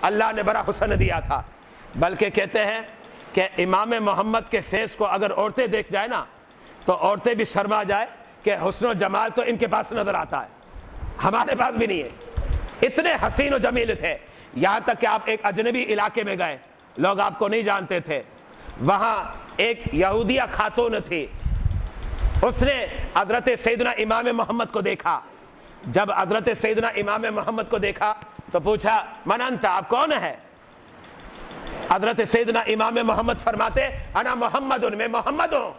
اللہ نے بڑا حسن دیا تھا، بلکہ کہتے ہیں کہ امام محمد کے فیس کو اگر عورتیں دیکھ جائے نا تو عورتیں بھی شرما جائے کہ حسن و جمال تو ان کے پاس نظر آتا ہے، ہمارے پاس بھی نہیں ہے، اتنے حسین و جمیل تھے۔ یہاں تک کہ آپ ایک اجنبی علاقے میں گئے، لوگ آپ کو نہیں جانتے تھے، وہاں ایک یہودیہ خاتون تھی، اس نے حضرت سیدنا امام محمد کو دیکھا۔ جب حضرت سیدنا امام محمد کو دیکھا تو پوچھا من انت، آپ کون ہے؟ حضرت سیدنا امام محمد فرماتے انا محمد، میں محمد ہوں۔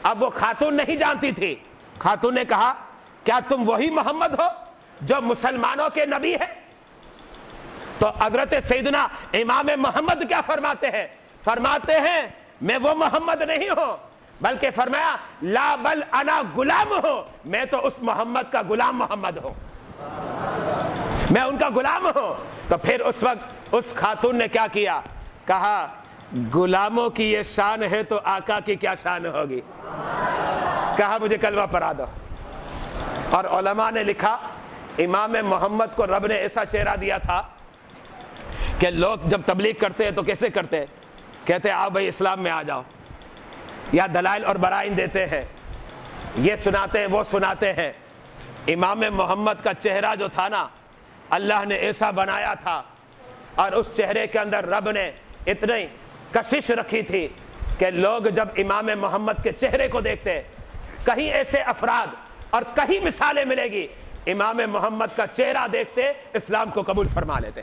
اب وہ خاتون نہیں جانتی تھی، خاتون نے کہا کیا تم وہی محمد ہو جو مسلمانوں کے نبی ہے؟ تو حضرت سیدنا امام محمد کیا فرماتے ہیں؟ فرماتے ہیں میں وہ محمد نہیں ہوں، بلکہ فرمایا لا بل انا غلام ہوں، میں تو اس محمد کا غلام محمد ہوں، میں ان کا غلام ہوں۔ تو پھر اس وقت اس خاتون نے کیا کیا؟ کہا غلاموں کی یہ شان ہے تو آقا کی کیا شان ہوگی؟ کہا مجھے کلمہ پڑھا دو۔ اور علماء نے لکھا امام محمد کو رب نے ایسا چہرہ دیا تھا کہ لوگ جب تبلیغ کرتے ہیں تو کیسے کرتے ہیں؟ کہتے ہیں آؤ بھائی اسلام میں آ جاؤ، یا دلائل اور برائن دیتے ہیں، یہ سناتے ہیں وہ سناتے ہیں۔ امام محمد کا چہرہ جو تھا نا اللہ نے ایسا بنایا تھا، اور اس چہرے کے اندر رب نے اتنی کشش رکھی تھی کہ لوگ جب امام محمد کے چہرے کو دیکھتے، کہیں ایسے افراد اور کہیں مثالیں ملے گی امام محمد کا چہرہ دیکھتے اسلام کو قبول فرما لیتے۔